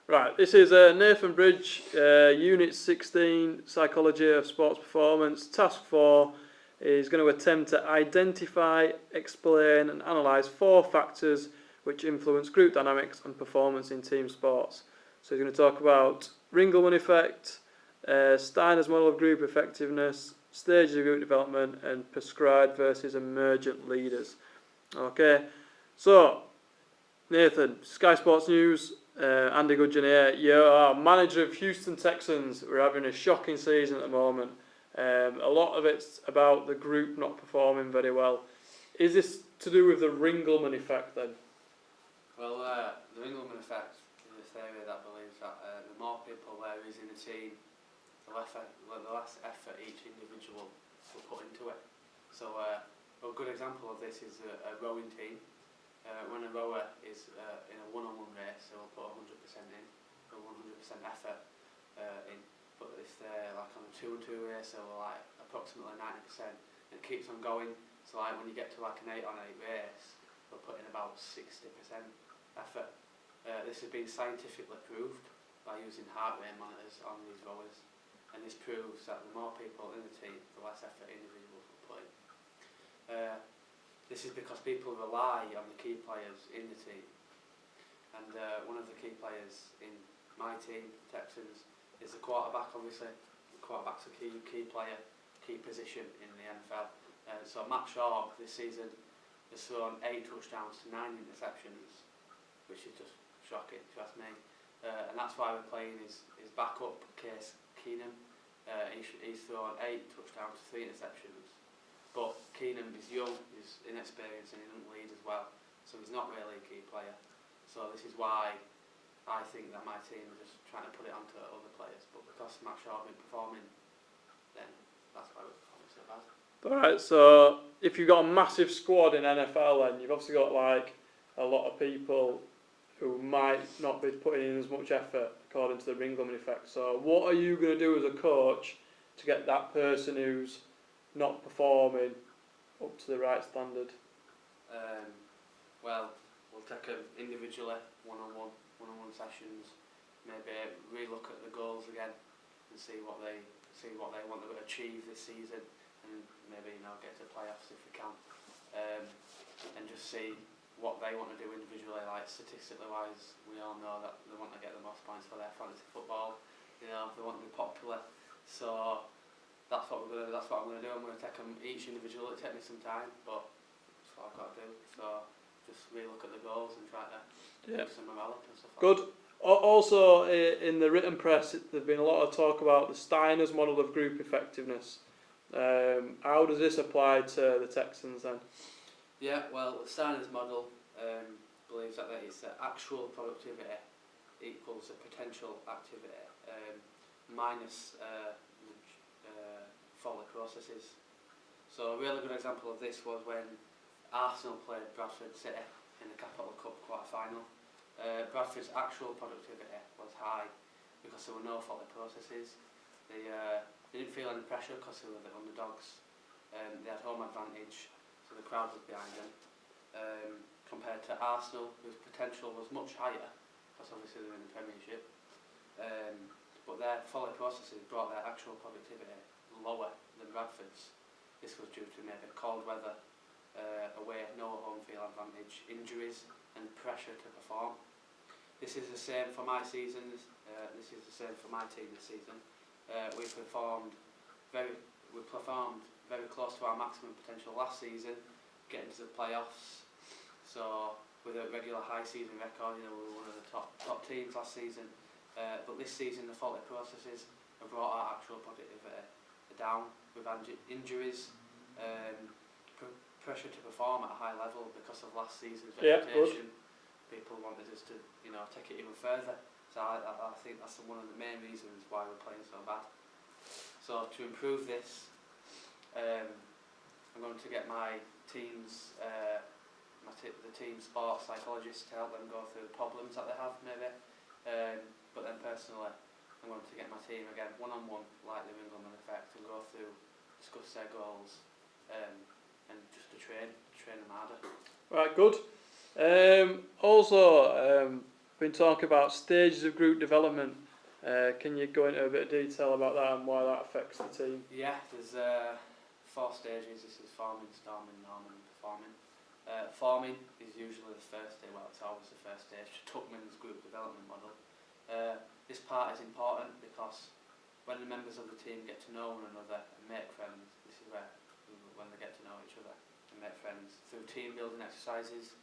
Right, this is Nathan Bridge, Unit 16, Psychology of Sports Performance. Task 4 is going to attempt to identify, explain and analyse 4 factors which influence group dynamics and performance in team sports. So he's going to talk about Ringelmann effect, Steiner's model of group effectiveness, stages of group development and prescribed versus emergent leaders. Okay, so Nathan, Sky Sports News, Andy Gudgeon here. You're manager of Houston Texans. We're having a shocking season at the moment. A lot of it's about the group not performing very well. Is this to do with the Ringelmann effect then? Well, the Ringelmann effect is a theory that believes that the more people there is in a team, the less effort each individual will put into it. So a good example of this is a rowing team. When a rower is in a one-on-one race, they will put 100% in, or 100% effort in. But if they're like on a 2-on-2 race, they will like approximately 90%. And it keeps on going. So like when you get to like an 8-on-8 race, they'll put in about 60% effort. This has been scientifically proved by using heart rate monitors on these rowers. And this proves that the more people in the team, the less effort individuals will put in. This is because people rely on the key players in the team. And one of the key players in my team, Texans, is the quarterback, obviously. The quarterback's a key player, key position in the NFL. So Matt Schaub this season has thrown 8 touchdowns to 9 interceptions, which is just shocking, if you ask me. And that's why we're playing his backup, Case Keenum. He's thrown 8 touchdowns to 3 interceptions. But Keenum is young, he's inexperienced and he doesn't lead as well. So he's not really a key player. So this is why I think that my team is just trying to put it onto other players. But because Matt Shaw has been performing, then that's why we're performing so bad. Alright, so if you've got a massive squad in NFL then you've obviously got like a lot of people who might not be putting in as much effort according to the Ringelmann effect. So what are you going to do as a coach to get that person who's not performing up to the right standard? Well, we'll take them individually, one-on-one sessions. Maybe relook at the goals again and see what they want to achieve this season, and maybe get to playoffs if we can. And just see what they want to do individually. Like statistically wise, we all know that they want to get the most points for their fantasy football. They want to be popular. So that's what I'm going to do. I'm going to take them each individually. It'll take me some time, but that's what I've got to do. So just relook at the goals and try to do some morale and stuff like that. Good. Also, in the written press, there's been a lot of talk about the Steiner's model of group effectiveness. How does this apply to the Texans then? Yeah, well, the Steiner's model believes that it's actual productivity equals the potential activity minus follow processes. So a really good example of this was when Arsenal played Bradford City in the Capital Cup quarter-final. Bradford's actual productivity was high because there were no follow processes. They didn't feel any pressure because they were the underdogs. They had home advantage, so the crowd was behind them. Compared to Arsenal, whose potential was much higher, because obviously they're in the Premiership. But their follow processes brought their actual productivity lower than Bradford's. This was due to maybe cold weather, away, no home field advantage, injuries and pressure to perform. This is the same for my seasons. This is the same for my team this season. We performed very close to our maximum potential last season, getting to the playoffs. So with a regular high season record, we were one of the top teams last season. But this season, the follow processes have brought our actual productivity down. We've had injuries, pressure to perform at a high level because of last season's reputation. People wanted us to, take it even further. So I think that's one of the main reasons why we're playing so bad. So to improve this, I'm going to get my team's the team sports psychologists to help them go through the problems that they have, maybe. But then personally, I'm going to get my team again one-on-one, like the Ringelmann effect, and go through, discuss their goals, and just to train them harder. Right, good. Also, been talking about stages of group development. Can you go into a bit of detail about that and why that affects the team? Yeah, there's 4 stages. This is forming, storming, norming and performing. Forming is usually the first stage, well it's always the first stage, Tuckman's group development model. This part is important because when the members of the team get to know one another and make friends, this is where when they get to know each other and make friends through team building exercises.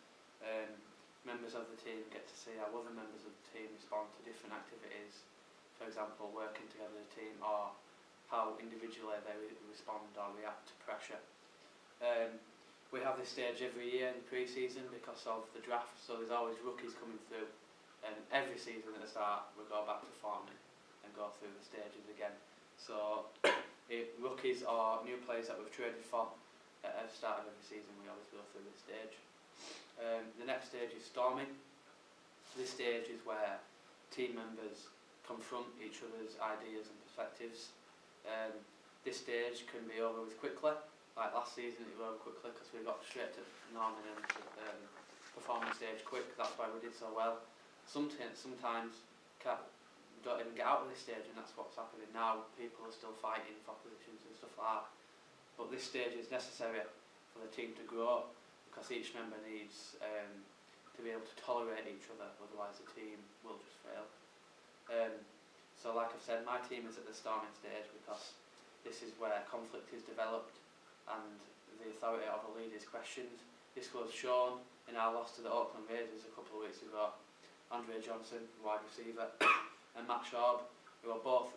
Members of the team get to see how other members of the team respond to different activities, for example working together as a team, or how individually they respond or react to pressure. We have this stage every year in pre-season because of the draft, so there's always rookies coming through, and every season at the start we go back to forming and go through the stages again. So if rookies or new players that we've traded for at the start of every season, we always go through this stage. The next stage is storming. This stage is where team members confront each other's ideas and perspectives. This stage can be over with quickly. Like last season it was over quickly because we got straight to norming and performance stage quick. That's why we did so well. Sometimes don't even get out of this stage, and that's what's happening now. People are still fighting for positions and stuff like that. But this stage is necessary for the team to grow because each member needs to be able to tolerate each other, otherwise the team will just fail. So like I've said, my team is at the storming stage because this is where conflict is developed and the authority of a leader is questioned. This was shown in our loss to the Auckland Raiders a couple of weeks ago. Andre Johnson, wide receiver, and Matt Schaub, who are both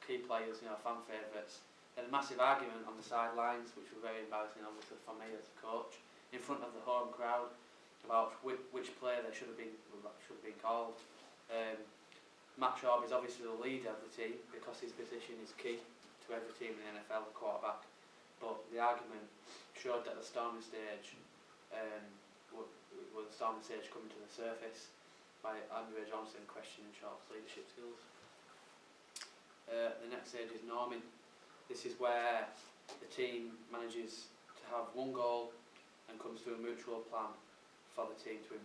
key players, fan favourites. They had a massive argument on the sidelines, which was very embarrassing obviously for me as a coach, in front of the home crowd about which player they should have been called. Matt Schaub is obviously the leader of the team because his position is key to every team in the NFL, the quarterback. But the argument showed that the storming stage, the storming stage coming to the surface by Andre Johnson questioning Schaub's leadership skills. The next stage is norming. This is where the team manages to have one goal and comes to a mutual plan for the team to